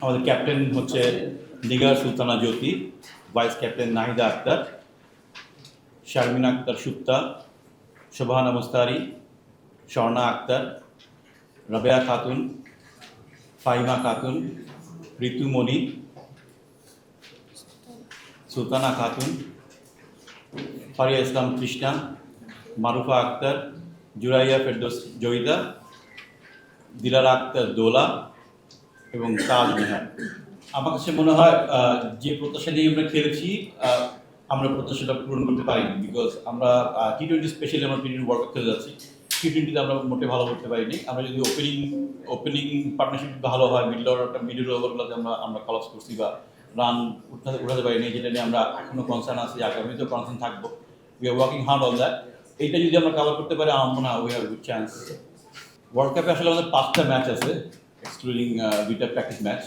আমাদের ক্যাপ্টেন হচ্ছে নিগার সুলতানা জ্যোতি, vice captain Nahida Akter, Sharmin Akter সুক্তা, Sobhana Mustari, Swarna Akter, Rabeya Khatun, Fahima Khatun, Ritumoni, Sultana Khatun, Faria ইসলাম কৃষ্ণা, মারুফা আক্তার, জুরাইয়া ফেরদৌস জয়িতা, দিলারা আক্তার দোলা এবং তাজ মেহার। আমার কাছে মনে হয় যে প্রত্যাশা নিয়ে আমরা খেলেছি আমরা প্রত্যাশাটা পূরণ করতে পারিনি, বিকজ আমরা T20 স্পেশালি আমরা T20 ওয়ার্ল্ড কাপ খেলে যাচ্ছি। T20-তে আমরা মোটে ভালো করতে পারিনি। আমরা যদি ওপেনিং পার্টনারশিপ ভালো হয়, মিডল ওভারগুলোতে আমরা কলাপস করছি বা রান উঠাতে পারিনি, যেটা নিয়ে আমরা এখনো কনসার্ন আছি, আগামীতেও কনসার্ন থাকবো। We are working hard on that. এইটা যদি আমরা কভার করতে পারি আমার মনে হয় we have good chance. World কাপে আসলে আমাদের 5টা ম্যাচ আছে, এক্সক্লুডিং 2টা প্র্যাকটিস ম্যাচ।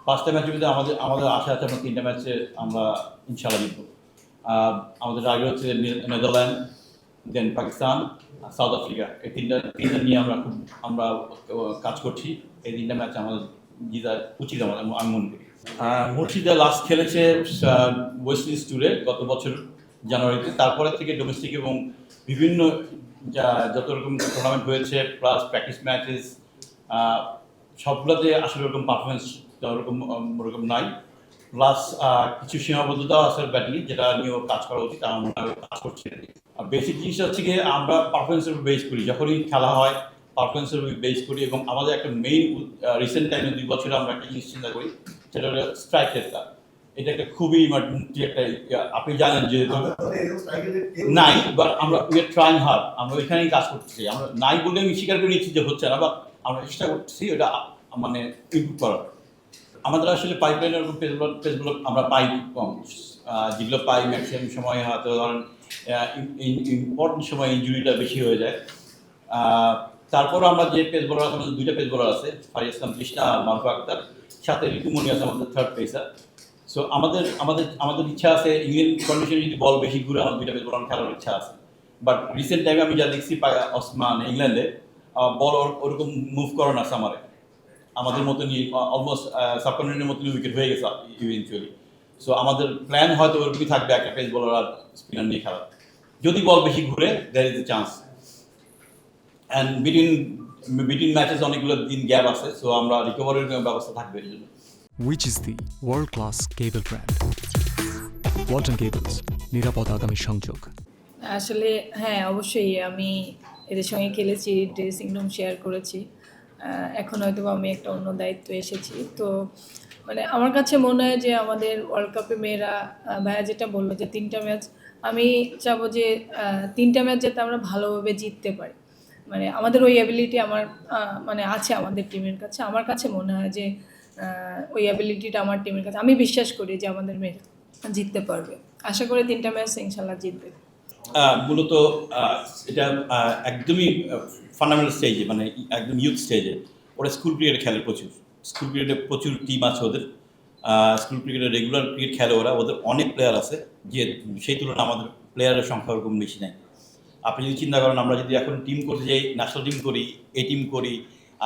5টা ম্যাচের মধ্যে আমাদের আশা আছে আমরা 3টা ম্যাচে আমরা ইনশাআল্লাহ জিতব। আমাদের আগে হচ্ছে নেদারল্যান্ড, দেন পাকিস্তান, সাউথ আফ্রিকা। এই তিনটা নিয়ে আমরা কাজ করছি। এই 3টা ম্যাচ আমাদের জিতা উচিত আমি মনে করি। মুর্শিদা লাস্ট খেলেছে ওয়েস্ট ইন্ডিজ ট্যুরে গত বছর জানুয়ারিতে। তারপরে থেকে ডোমেস্টিক এবং বিভিন্ন যত রকম টুর্নামেন্ট হয়েছে প্লাস প্র্যাকটিস ম্যাচেস সবগুলোতে আসলে ওরকম পারফরমেন্স ওরকম নাই। প্লাস কিছু সীমাবদ্ধতাও আছে ব্যাটিংয়ে, যেটা নিয়েও কাজ করা উচিত, আমার মনে হয় কাজ করছে। আর বেসিক জিনিসটা হচ্ছে গিয়ে আমরা পারফরমেন্সের উপর বেস করি, যখনই খেলা হয় পারফরমেন্সের উপর বেস করি। এবং আমাদের একটা মেইন রিসেন্ট টাইমে 2 বছরে আমরা একটা জিনিস চিন্তা করি, সেটা হলো স্ট্রাইক রেটটা। এটা একটা খুবই ইমার্জেন্সি একটা, আপনি জানেন যে নাই, বা আমরা উই আর ট্রাইং হার্ড, আমরা ওইখানেই কাজ করতেছি। আমরা নাই বলে আমি স্বীকার করে নিচ্ছি যে হচ্ছে না, বা আমরা চেষ্টা করতেছি ওটা মানে ইমপ্রুভ করার। আমাদের আসলে পাইপলাইনের এরকম পেজগুলো আমরা পাই খুব কম। যেগুলো পাই ম্যাক্সিমাম সময় হয়তো ধরেন ইম্পর্টেন্ট সময় ইঞ্জুরিটা বেশি হয়ে যায়। তারপরও আমরা যে পেস বোলার আছে, আমাদের 2টা পেস বোলার আছে, ফারিয়া ইসলাম কৃষ্ণা আর মারুফা আক্তার, সাথে ঋতুমণি আছে আমাদের থার্ড পেসার। সো আমাদের ইচ্ছা আছে ইংল্যান্ড কন্ডিশনে যদি বল বেশি ঘুরে আমার 2টা পেস বোলার খেলার ইচ্ছা আছে। বাট রিসেন্ট টাইমে আমি যা দেখছি ওসমান ইংল্যান্ডে বল ওরকম মুভ করে না সামারে, আমাদের মতনই অলমোস্ট সাবকন্টিনেন্টের মতনই উইকেট হয়ে গেছে ইভেনচুয়ালি। সো আমাদের প্ল্যান হয়তো ওরকমই থাকবে, একটা পেস বোলার আর স্পিনার নিয়ে খেলা। যদি বল বেশি ঘুরে there is a chance. And between matches অনেকগুলো দিন গ্যাপ আছে, সো আমরা রিকভারির ব্যবস্থা থাকবে এই জন্য। Which is the world-class cable brand? Walton cables, নিরাপদ আগামী সংযোগ। আসলে হ্যাঁ, অবশ্যই আমি এদের সঙ্গে খেলেছি, ড্রেসিং রুম শেয়ার করেছি। এখন হয়তো আমি একটা অন্য দায়িত্বে এসেছি। তো মানে আমার কাছে মনে হয় যে আমাদের ওয়ার্ল্ড কাপে মেয়েরা, ভাইয়া যেটা বললো যে 3টা ম্যাচ, আমি চাবো যে 3টা ম্যাচ যাতে আমরা ভালোভাবে জিততে পারি। মানে আমাদের ওই অ্যাবিলিটি মানে আছে আমাদের টিমের কাছে। আমার কাছে মনে হয় যে ওই অ্যাবিলিটিটা আমার টিমের কাছে, আমি বিশ্বাস করি যে আমাদের মেয়েরা জিততে পারবে। আশা করি 3টা ম্যাচ ইনশাল্লাহ জিতবে। মূলত এটা একদমই ফান্ডামেন্টাল স্টেজে, মানে একদম ইউথ স্টেজে ওরা স্কুল ক্রিকেট খেলে প্রচুর। স্কুল ক্রিকেটে প্রচুর টিম আছে ওদের। স্কুল ক্রিকেটে রেগুলার ক্রিকেট খেলে ওদের অনেক প্লেয়ার আছে, যে সেই তুলনায় আমাদের প্লেয়ারের সংখ্যা ওরকম বেশি নাই। আপনি যদি চিন্তা করেন, আমরা যদি এখন টিম করতে যাই, ন্যাশনাল টিম করি, এ টিম করি,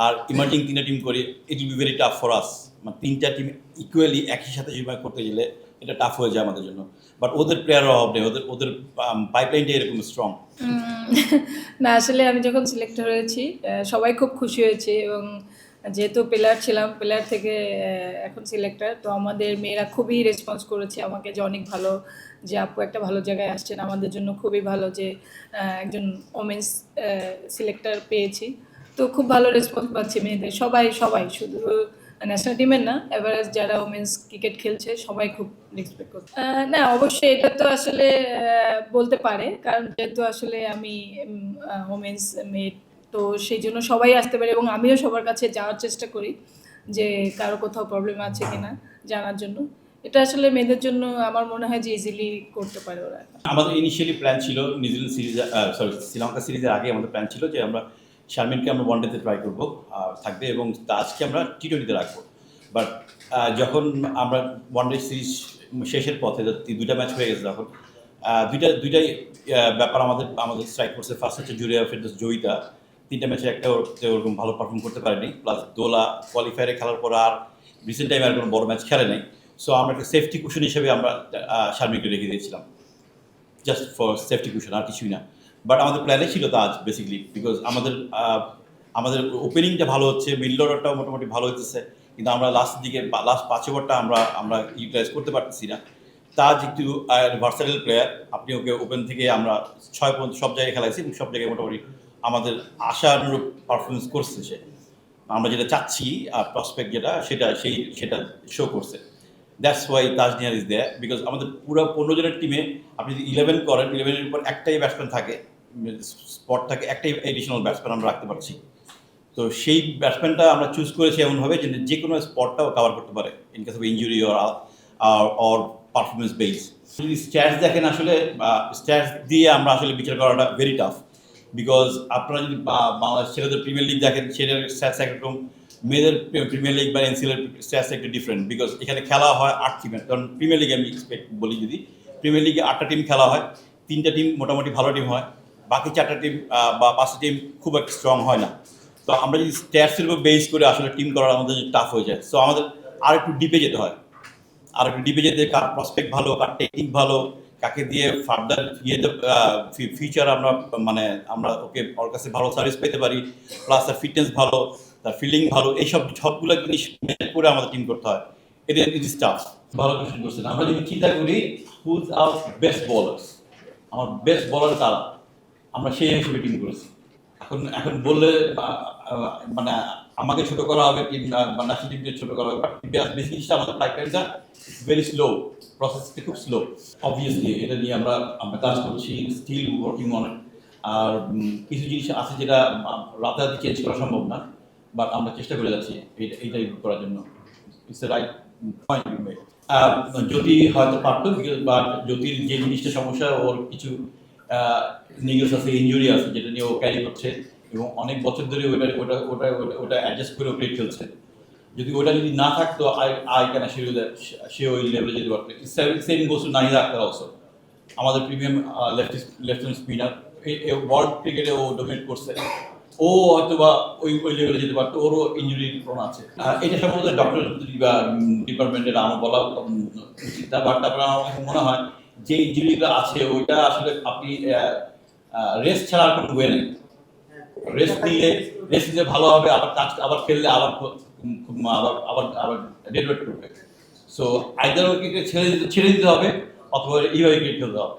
আর ইমার্জিং 3টা টিম করি, it will be very tough for us. মানে 3টা টিম ইকুয়ালি একই সাথে সময় করতে গেলে এটা টাফ হয়ে যায় আমাদের জন্য। বাট ওদের প্লেয়ারের অভাব নেই, ওদের পাইপলাইনটা এরকম স্ট্রং। না, আসলে আমি যখন সিলেক্ট হয়েছি সবাই খুব খুশি হয়েছে, এবং যেহেতু প্লেয়ার ছিলাম, প্লেয়ার থেকে এখন সিলেক্টর, তো আমাদের মেয়েরা খুবই রেসপন্স করেছে আমাকে, যে অনেক ভালো, যে আপু একটা ভালো জায়গায় আসছেন, আমাদের জন্য খুবই ভালো যে একজন ওমেন্স সিলেক্টর পেয়েছি। তো খুব ভালো রেসপন্স পাচ্ছি মেয়েদের, সবাই শুধু ন্যাশনাল টিমের না, এভারেজ যারা ওমেন্স ক্রিকেট খেলছে সবাই খুব রেসপেক্ট করছে। না, অবশ্যই এটা তো আসলে বলতে পারে, কারণ যেহেতু আসলে আমি ওমেন্স মেয়ে, তো সেই জন্য সবাই আসতে পারে, এবং আমিও সবার কাছে যাওয়ার চেষ্টা করি যে কারো কোথাও প্রবলেম আছে কিনা জানার জন্য। এটা আসলে মেয়েদের জন্য আমার মনে হয় যে ইজিলি করতে পারে ওরা। আমাদের ইনিশিয়ালি প্ল্যান ছিল নিউজিল্যান্ড সিরিজে, শ্রীলঙ্কা সিরিজের আগে আমাদের প্ল্যান ছিল যে আমরা শারমিনকে আমরা ওয়ানডেতে ট্রাই করবো থাকবে, এবং আজকে আমরা T20-তে রাখবো। বাট যখন আমরা ওয়ানডে সিরিজ শেষের পথে 2টা ম্যাচ হয়ে গেছে, তখন দুইটাই ব্যাপার আমাদের স্ট্রাইক ফোর্সে। ফার্স্ট হচ্ছে জুরিয়া ফেরদৌস জয়িতা, 3টা ম্যাচে একটা ওরকম ভালো পারফর্ম করতে পারেনি। প্লাস দোলা কোয়ালিফায়ারে খেলার পর আর রিসেন্ট টাইমে আর কোনো বড় ম্যাচ খেলে নাই, সো আমরা একটা সেফটি কুশন হিসেবে আমরা শারমিনকে রেখে দিয়েছিলাম, জাস্ট ফর সেফটি কুশন, আর কিছুই না। বাট আমাদের প্ল্যানে ছিল তাজ বেসিক্যালি, বিকজ আমাদের ওপেনিংটা ভালো হচ্ছে, মিডল অর্ডারটাও মোটামুটি ভালো হচ্ছে, কিন্তু আমরা লাস্টের দিকে লাস্ট 5 ওভারটা আমরা ইউটিলাইজ করতে পারতেছি না। তাজ একটু ভার্সাটাইল প্লেয়ার, আপনি ওকে ওপেন থেকে আমরা 6 পর্যন্ত সব জায়গায় খেলাইছি এবং সব জায়গায় মোটামুটি আমাদের আশানুরূপ পারফরমেন্স করছে সে। আমরা যেটা চাচ্ছি প্রসপেক্ট যেটা সেটা শো করছে। দ্যাটস ওয়াই তাজনিয়ার ইজ দেয়ার, বিকজ আমাদের পুরো 15 জনের টিমে আপনি যদি 11 করেন, 11-এর উপর একটাই ব্যাটসম্যান থাকে, স্পট থাকে, একটাই এডিশনাল ব্যাটসম্যান আমরা রাখতে পারছি। তো সেই ব্যাটসম্যানটা আমরা চুজ করেছি এমনভাবে যে কোনো স্পটটাও কভার করতে পারে in case of injury or performance base. যদি স্ট্যাটস দেখেন, আসলে স্ট্যাটস দিয়ে আমরা আসলে বিচার করাটা ভেরি টাফ, বিকজ আপনারা যদি বাংলাদেশ ছেলেদের প্রিমিয়ার লিগ দেখেন, সেটার স্ট্যাটস একরকম, মেয়েদের প্রিমিয়ার লিগ বা এনসিএলের স্ট্যাটস একটু ডিফারেন্ট, বিকজ এখানে খেলা হয় 8 টিমের। কারণ প্রিমিয়ার লিগে আমি এক্সপেক্ট বলি, যদি প্রিমিয়ার লিগে 8টা টিম খেলা হয়, 3টা টিম মোটামুটি ভালো টিম হয়, বাকি 4টা টিম বা 5টা টিম খুব একটা স্ট্রং হয় না। তো আমরা যদি স্ট্যাটসের উপর বেস করে আসলে টিম করার আমাদের টাফ হয়ে যায়, সো আমাদের আর একটু ডিপে যেতে হয়, আর একটু ডিপে যেতে, কার প্রসপেক্ট ভালো, কার টেকনিক ভালো, কাকে দিয়ে ফার্দার ফিউচার আমরা ওর কাছে ভালো সার্ভিস পেতে পারি, প্লাস তার ফিটনেস ভালো, তার ফিল্ডিং ভালো, এইসব সবগুলো জিনিস ম্যানেজ করে আমাদের টিম করতে হয়। এটা ইট ইজ টাফ। ভালো কোয়েশ্চেন করছেন। আমরা যদি চিন্তা করি হুজ আওয়ার বেস্ট বোলার্স, আমার বেস্ট বোলার কারা, আমরা সেই হিসেবে টিম করেছি। এখন বললে মানে আমাকে ছোট করা হবে, টিম বা ন্যাশনাল টিমকে ছোট করা হবে, বেসিক্যালি আমাদের পাইপলাইনটা ভেরি স্লো, প্রসেসটা খুব স্লো। অবভিয়াসলি এটা নিয়ে আমরা কাজ করছি, স্টিল ওয়ার্কিং অন ইট। আর কিছু জিনিস আছে যেটা রাতারাতি চেঞ্জ করা সম্ভব না, বাট আমরা চেষ্টা করে যাচ্ছি এইটাই করার জন্য। It's a right point you made. যদি হয়তো পারতো, বা জ্যোতির যে জিনিসটা সমস্যা, ওর কিছু নিউজ আছে, ইনজুরি আছে, যেটা নিয়ে ও ক্যারি করছে এবং অনেক বছর ধরে ওটা অ্যাডজাস্ট করে ক্রিকেট খেলছে। যদি ওটা যদি না থাকতো, আই ক্যান অ্যাসিওর দ্যাট সে ওই লেভেলে যেতে পারতো। Same goes to Nahid Akhtar also, আমাদের প্রিমিয়াম লেফট স্পিনার, ওয়ার্ল্ড ক্রিকেটে ও ডোমিনেট করছে, ও হয়তো বা ওই লেভেলে যেতে পারতো, ওরও ইঞ্জুরি প্রোন আছে। এটা সম্ভবত ডক্টর বা ডিপার্টমেন্টের আমার বলা উচিত না, বাট তারপরে আমার কাছে মনে হয় যে ইঞ্জুরিগুলো আছে ওইটা আসলে আপনি রেস্ট ছাড়া আর কোনো ওয়ে নেই। রেস্ট নিলে ভালো হবে, আবার খেললে আবার ডেলিভার করবে। সো আইদার ওকে ছেড়ে দিতে হবে, অথবা এইভাবে ক্রিকেট খেলতে হবে।